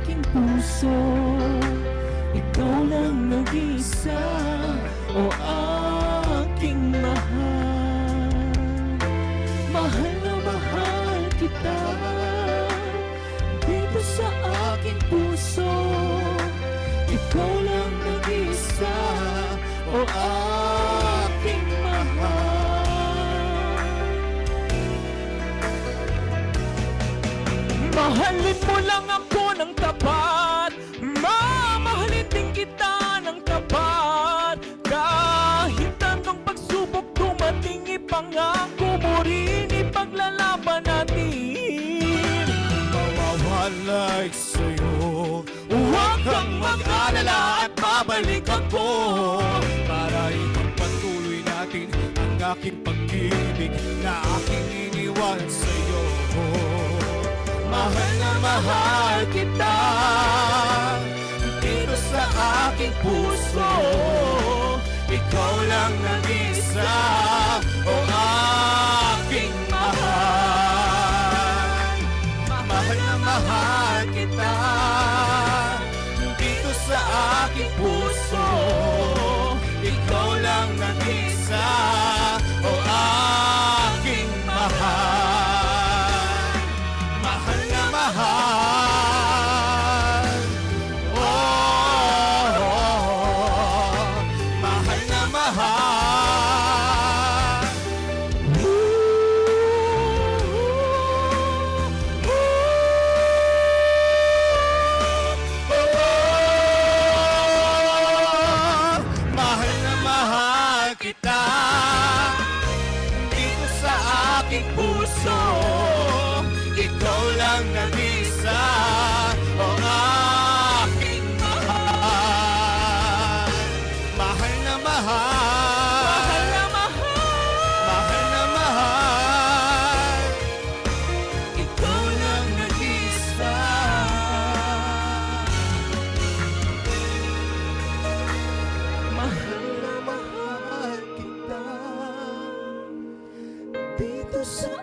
aking puso, ikaw lang nag-isa, o aking mahal. Mahal na mahal kita, dito sa aking puso, ikaw lang nag-isa, o aking mahal. Mahalin mo lang ako ng tapat, mamahalin din kita ng tapat. Kahit anong pagsubok dumating, ipangako mo rin, ipaglalaban natin. Mawawalay sa'yo, Huwag kang mag-alala at babalik ako, para ipagpatuloy natin ang aking pag-ibig na aking iniwan sa'yo. mahal na mahal kita, dito sa aking puso, ikaw lang nag-isa, o aking mahal. Mahal na mahal kita, dito sa aking puso, ikaw lang nag-isa, o aking mahal. Mahal na mahal, oh, oh, oh. Mahal na mahal. Mahal na mahal kita, dito sa aking puso, ikaw lang nag-isa, o aking mahal. Mahal na mahal, Mahal na mahal, mahal na mahal. ikaw lang nag-isa. Mahal na mahal kita, dito sa